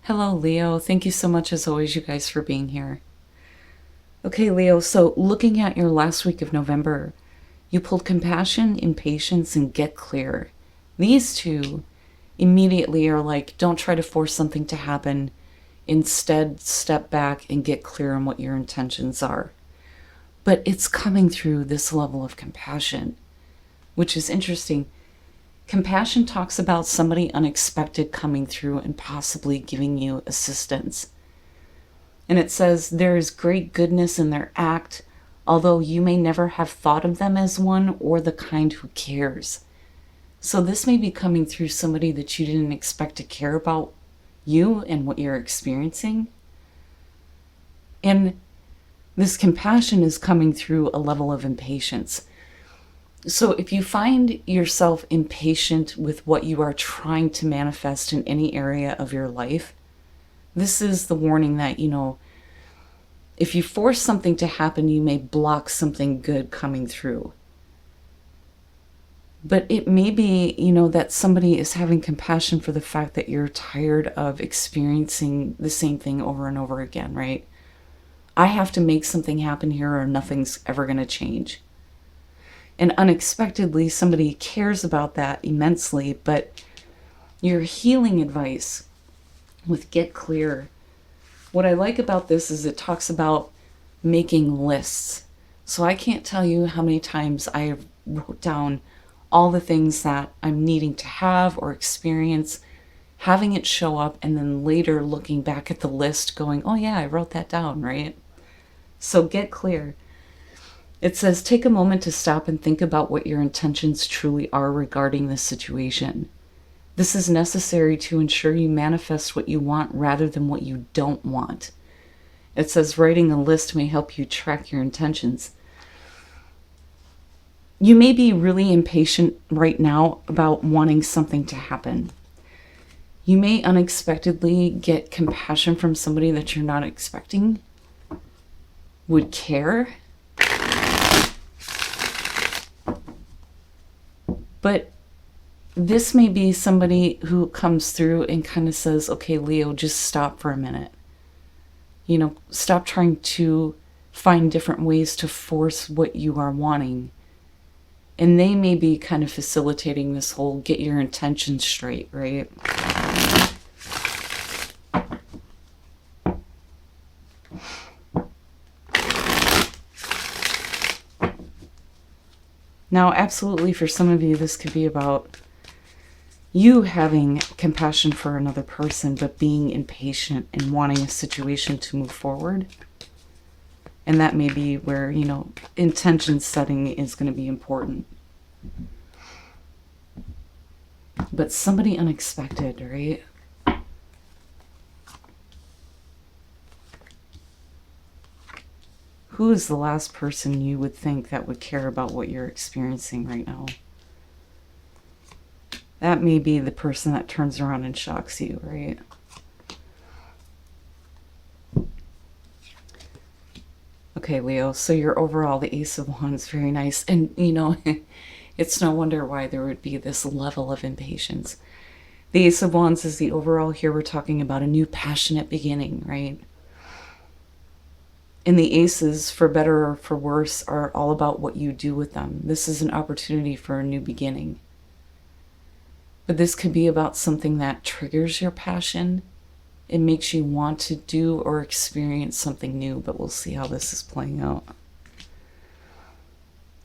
Hello, Leo. Thank you so much, as always, you guys, for being here. Okay, Leo, so looking at your last week of November, you pulled compassion, impatience, and get clear. These two immediately are like, don't try to force something to happen. Instead, step back and get clear on what your intentions are. But it's coming through this level of compassion, which is interesting. Compassion talks about somebody unexpected coming through and possibly giving you assistance. And it says there is great goodness in their act, although you may never have thought of them as one or the kind who cares. So this may be coming through somebody that you didn't expect to care about you and what you're experiencing. And this compassion is coming through a level of impatience. So if you find yourself impatient with what you are trying to manifest in any area of your life, this is the warning that, if you force something to happen, you may block something good coming through. But it may be, that somebody is having compassion for the fact that you're tired of experiencing the same thing over and over again, right? I have to make something happen here or nothing's ever going to change. And unexpectedly, somebody cares about that immensely, but your healing advice with Get Clear, what I like about this is it talks about making lists. So I can't tell you how many times I wrote down all the things that I'm needing to have or experience, having it show up, and then later looking back at the list going, oh yeah, I wrote that down, right? So Get Clear. It says, take a moment to stop and think about what your intentions truly are regarding this situation. This is necessary to ensure you manifest what you want rather than what you don't want. It says, writing a list may help you track your intentions. You may be really impatient right now about wanting something to happen. You may unexpectedly get compassion from somebody that you're not expecting would care. But this may be somebody who comes through and kind of says, okay, Leo, just stop for a minute. Stop trying to find different ways to force what you are wanting. And they may be kind of facilitating this whole get your intentions straight, right? Now, absolutely, for some of you, this could be about you having compassion for another person, but being impatient and wanting a situation to move forward. And that may be where, intention setting is going to be important. But somebody unexpected, right? Who is the last person you would think that would care about what you're experiencing right now? That may be the person that turns around and shocks you, right? Okay, Leo, so your overall, the Ace of Wands, very nice. And, it's no wonder why there would be this level of impatience. The Ace of Wands is the overall. Here we're talking about a new passionate beginning, right? And the aces, for better or for worse, are all about what you do with them. This is an opportunity for a new beginning. But this could be about something that triggers your passion. It makes you want to do or experience something new, but we'll see how this is playing out.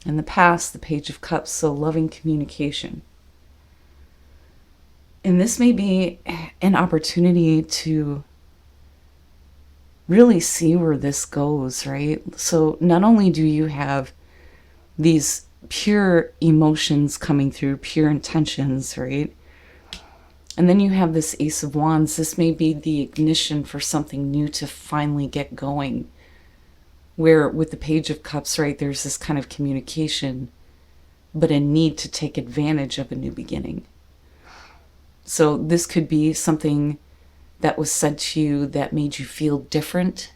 In the past, the Page of Cups, so loving communication. And this may be an opportunity to really see where this goes, right? So not only do you have these pure emotions coming through, pure intentions, right? And then you have this Ace of Wands. This may be the ignition for something new to finally get going. Where with the Page of Cups, right, there's this kind of communication, but a need to take advantage of a new beginning. So this could be something that was said to you that made you feel different.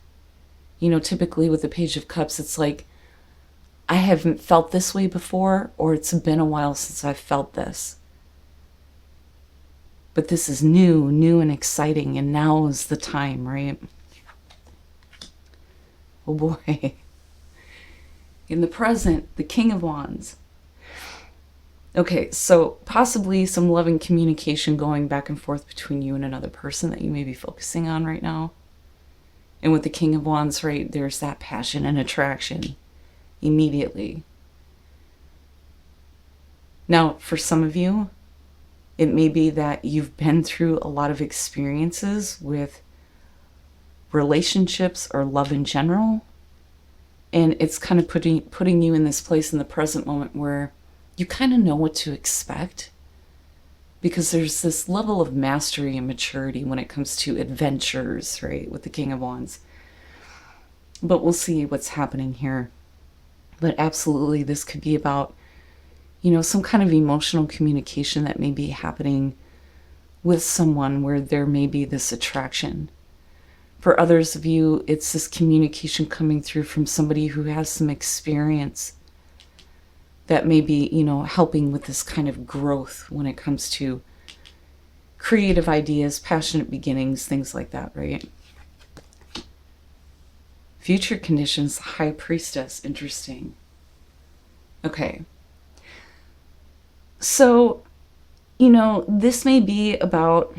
Typically with the Page of Cups, it's like, I haven't felt this way before, or it's been a while since I've felt this. But this is new and exciting, and now is the time, right? Oh boy. In the present, the King of Wands. Okay, so possibly some loving communication going back and forth between you and another person that you may be focusing on right now. And with the King of Wands, right, there's that passion and attraction immediately. Now, for some of you, it may be that you've been through a lot of experiences with relationships or love in general. And it's kind of putting you in this place in the present moment where you kind of know what to expect. Because there's this level of mastery and maturity when it comes to adventures, right, with the King of Wands. But we'll see what's happening here. But absolutely, this could be about, you know, some kind of emotional communication that may be happening with someone where there may be this attraction. For others of you, it's this communication coming through from somebody who has some experience that may be, you know, helping with this kind of growth when it comes to creative ideas, passionate beginnings, things like that, right? Future conditions, High Priestess, interesting. Okay. So, you know, this may be about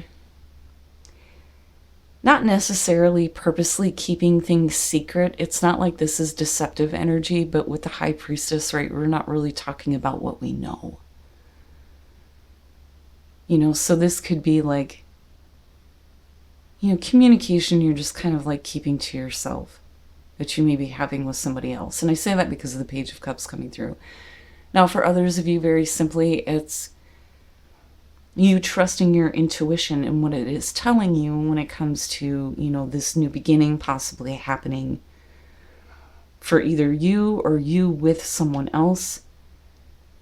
not necessarily purposely keeping things secret. It's not like this is deceptive energy, but with the High Priestess, right, we're not really talking about what we know. You know, so this could be like, you know, communication you're just kind of like keeping to yourself that you may be having with somebody else. And I say that because of the Page of Cups coming through. Now, for others of you, very simply, it's you trusting your intuition and what it is telling you when it comes to, you know, this new beginning possibly happening for either you or you with someone else.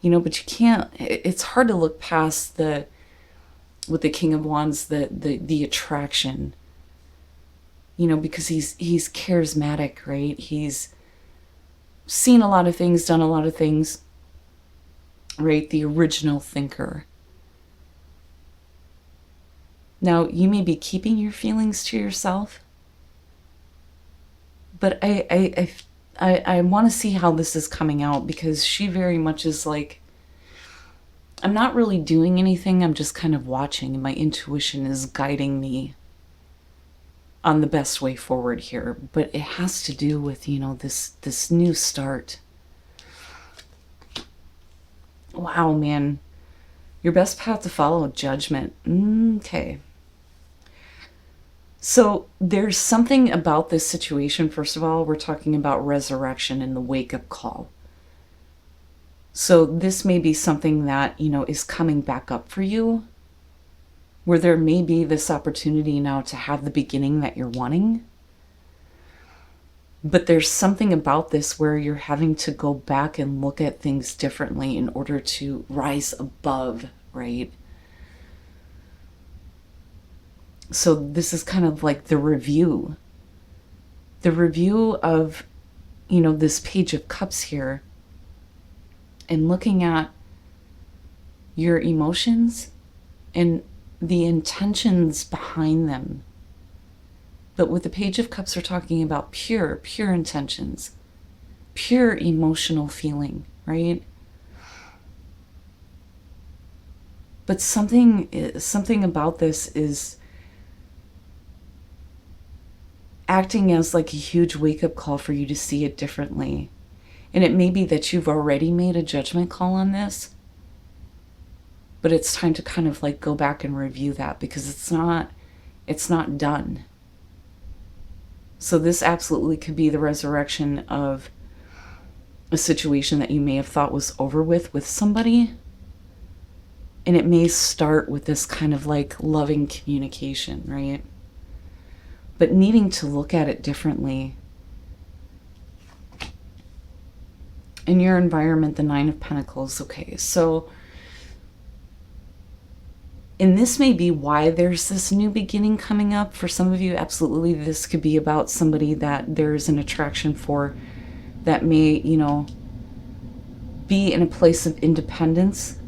You know, but you can't, it's hard to look past with the King of Wands, the attraction, you know, because he's charismatic, right? He's seen a lot of things, done a lot of things, right? The original thinker. Now, you may be keeping your feelings to yourself, but I want to see how this is coming out, because she very much is like, I'm not really doing anything, I'm just kind of watching, and my intuition is guiding me on the best way forward here. But it has to do with, you know, this new start. Wow, man. Your best path to follow, Judgment. Okay. So there's something about this situation. First of all, we're talking about resurrection and the wake-up call. So this may be something that, you know, is coming back up for you, where there may be this opportunity now to have the beginning that you're wanting. But there's something about this where you're having to go back and look at things differently in order to rise above, right? So this is kind of like the review of, you know, this Page of Cups here, and looking at your emotions and the intentions behind them. But with the Page of Cups, we're talking about pure intentions, pure emotional feeling, right? But something about this is acting as like a huge wake-up call for you to see it differently. And it may be that you've already made a judgment call on this, but it's time to kind of like go back and review that, because it's not done. So this absolutely could be the resurrection of a situation that you may have thought was over with somebody. And it may start with this kind of like loving communication, right? But needing to look at it differently. In your environment, the Nine of Pentacles. Okay, so, and this may be why there's this new beginning coming up. For some of you, absolutely, this could be about somebody that there's an attraction for that may, you know, be in a place of independence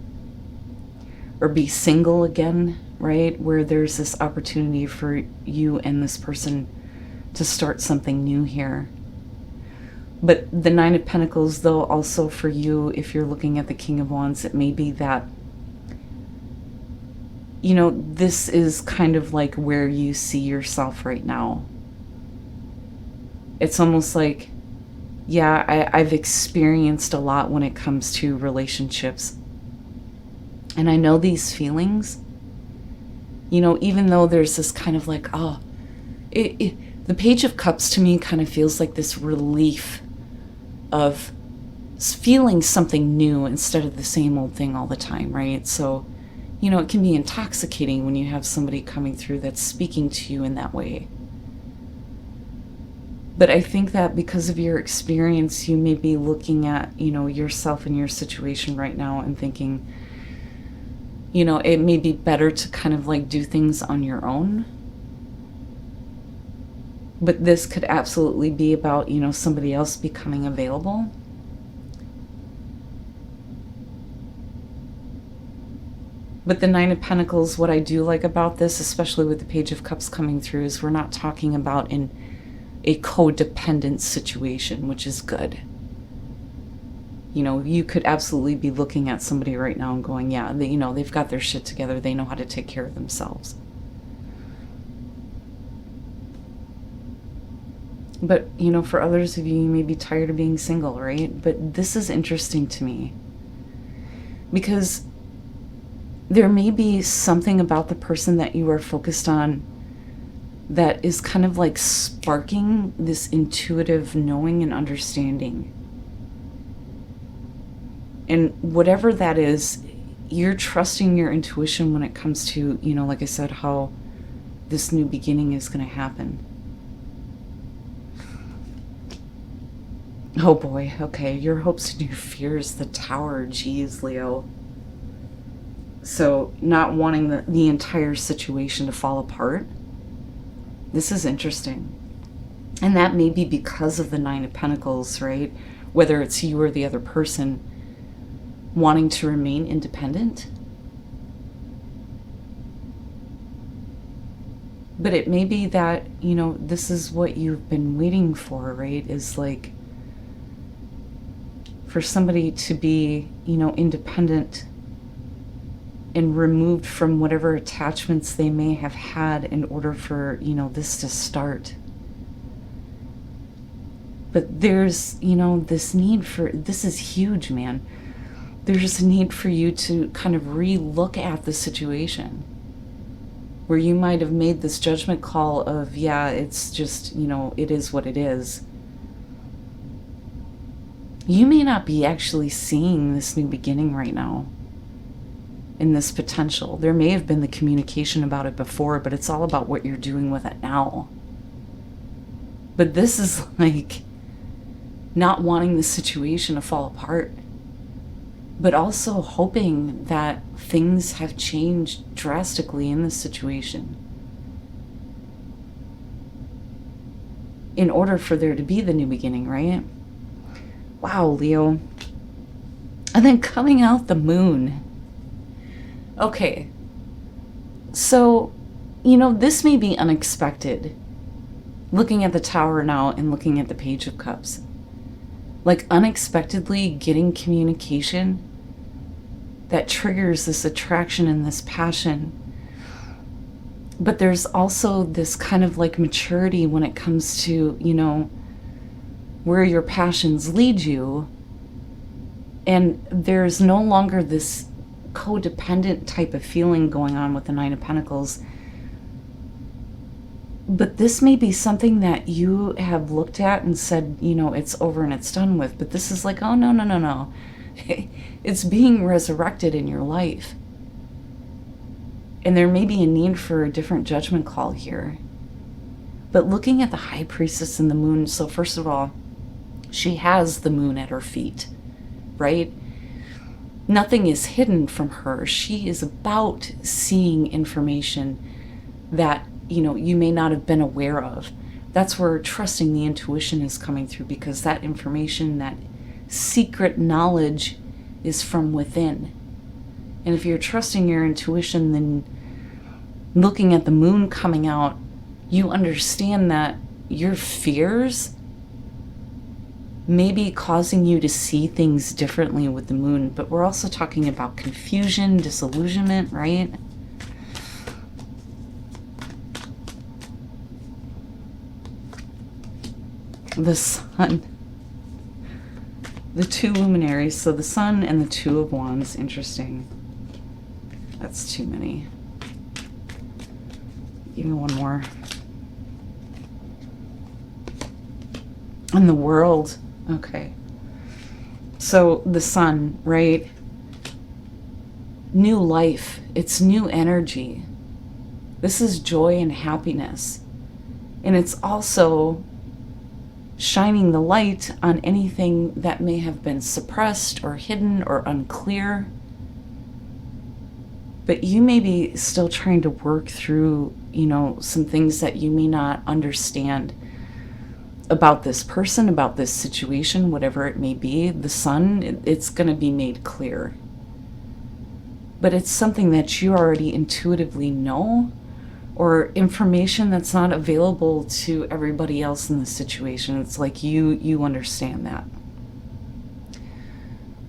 or be single again, right? Where there's this opportunity for you and this person to start something new here. But the Nine of Pentacles, though, also for you, if you're looking at the King of Wands, it may be that, you know, this is kind of like where you see yourself right now. It's almost like, yeah, I've experienced a lot when it comes to relationships. And I know these feelings, you know, even though there's this kind of like, oh, the Page of Cups to me kind of feels like this relief of feeling something new instead of the same old thing all the time, right? So, you know, it can be intoxicating when you have somebody coming through that's speaking to you in that way. But I think that because of your experience, you may be looking at, you know, yourself and your situation right now and thinking, you know, it may be better to kind of like do things on your own. But this could absolutely be about, you know, somebody else becoming available. But the Nine of Pentacles, what I do like about this, especially with the Page of Cups coming through, is we're not talking about a codependent situation, which is good. You know, you could absolutely be looking at somebody right now and going, yeah, you know, they've got their shit together. They know how to take care of themselves. But, you know, for others of you, you may be tired of being single, right? But this is interesting to me because there may be something about the person that you are focused on that is kind of like sparking this intuitive knowing and understanding. And whatever that is, you're trusting your intuition when it comes to, you know, like I said, how this new beginning is going to happen. Oh boy, okay, your hopes and your fears, the Tower, geez, Leo. So not wanting the entire situation to fall apart. This is interesting. And that may be because of the Nine of Pentacles, right? Whether it's you or the other person wanting to remain independent. But it may be that, you know, this is what you've been waiting for, right? Is like for somebody to be, you know, independent and removed from whatever attachments they may have had in order for, you know, this to start. But there's, you know, this need for, this is huge, man. There's a need for you to kind of re-look at the situation where you might have made this judgment call of, yeah, it's just, you know, it is what it is. You may not be actually seeing this new beginning right now in this potential. There may have been the communication about it before, but it's all about what you're doing with it now. But this is like not wanting the situation to fall apart, but also hoping that things have changed drastically in this situation in order for there to be the new beginning, right? Wow, Leo. And then coming out the Moon. Okay. So, you know, this may be unexpected. Looking at the Tower now and looking at the Page of Cups. Like unexpectedly getting communication that triggers this attraction and this passion. But there's also this kind of like maturity when it comes to, you know, where your passions lead you. And there's no longer this codependent type of feeling going on with the Nine of Pentacles. But this may be something that you have looked at and said, you know, it's over and it's done with. But this is like, oh, no, no, no, no. It's being resurrected in your life. And there may be a need for a different judgment call here. But looking at the High Priestess and the Moon, so first of all, she has the moon at her feet, right? Nothing is hidden from her. She is about seeing information that, you know, you may not have been aware of. That's where trusting the intuition is coming through, because that information, that secret knowledge is from within. And if you're trusting your intuition, then looking at the moon coming out, you understand that your fears may be causing you to see things differently with the moon, but we're also talking about confusion, disillusionment, right? The sun. The two luminaries, so the sun and the two of wands. Interesting. That's too many. Give me one more. And the world. Okay. So the sun, right? New life. It's new energy. This is joy and happiness. And it's also shining the light on anything that may have been suppressed or hidden or unclear. But you may be still trying to work through, some things that you may not understand about this person, about this situation, whatever it may be. The sun, it's going to be made clear. But it's something that you already intuitively know, or information that's not available to everybody else in the situation. It's like you understand that.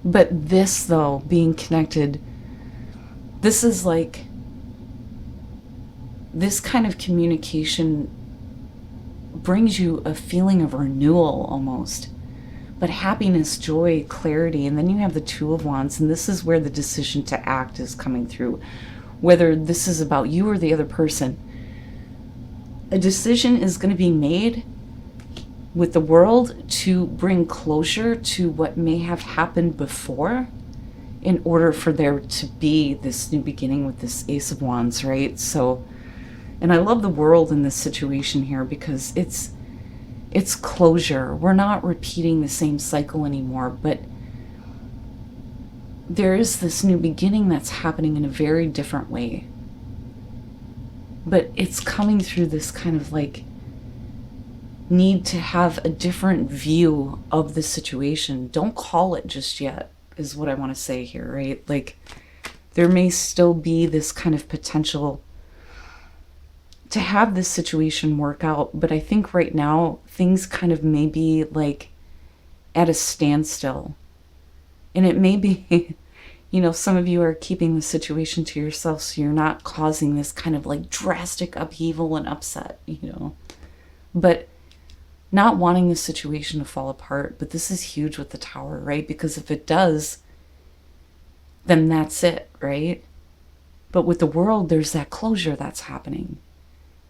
But this, though, being connected, this is like, this kind of communication brings you a feeling of renewal almost. But happiness, joy, clarity, and then you have the Two of Wands, and this is where the decision to act is coming through. Whether this is about you or the other person, a decision is going to be made with the world to bring closure to what may have happened before, in order for there to be this new beginning with this Ace of Wands, right? So, and I love the world in this situation here because it's closure. We're not repeating the same cycle anymore, but there is this new beginning that's happening in a very different way. But it's coming through this kind of like need to have a different view of the situation. Don't call it just yet, is what I want to say here, right? Like, there may still be this kind of potential to have this situation work out, but I think right now things kind of may be like at a standstill. And it may be, some of you are keeping the situation to yourself so you're not causing this kind of like drastic upheaval and upset, But not wanting the situation to fall apart, but this is huge with the Tower, right? Because if it does, then that's it, right? But with the world, there's that closure that's happening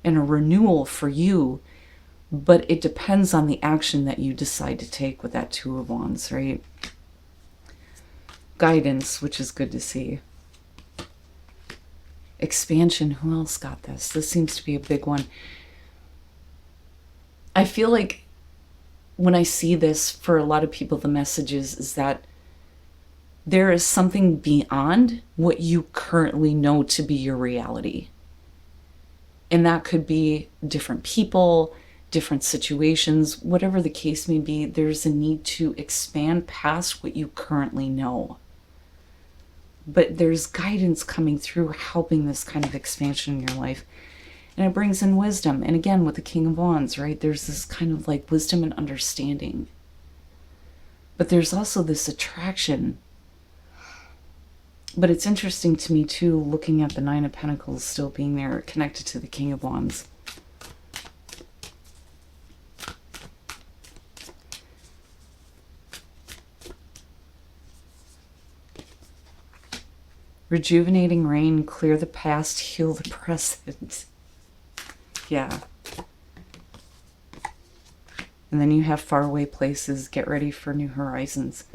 and a renewal for you, but it depends on the action that you decide to take with that Two of Wands, right? Guidance, which is good to see. Expansion, who else got this? This seems to be a big one. I feel like when I see this, for a lot of people, the message is that there is something beyond what you currently know to be your reality. And that could be different people, different situations, whatever the case may be. There's a need to expand past what you currently know. But there's guidance coming through helping this kind of expansion in your life. And it brings in wisdom. And again, with the King of Wands, right? There's this kind of like wisdom and understanding. But there's also this attraction. But it's interesting to me too, looking at the Nine of Pentacles still being there, connected to the King of Wands. Rejuvenating rain, clear the past, heal the present. Yeah. And then you have faraway places, get ready for new horizons.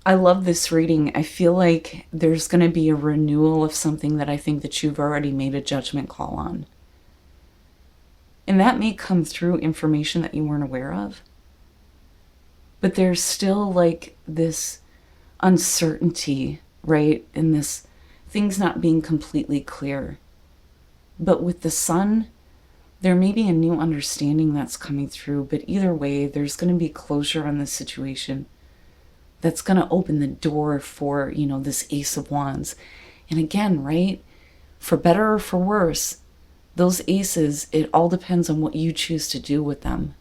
I love this reading. I feel like there's going to be a renewal of something that I think that you've already made a judgment call on. And that may come through information that you weren't aware of. But there's still like this uncertainty, right? In this things not being completely clear. But with the Sun, there may be a new understanding that's coming through. But either way, there's going to be closure on this situation. That's going to open the door for, this Ace of Wands. And again, right, For better or for worse, those aces, it all depends on what you choose to do with them.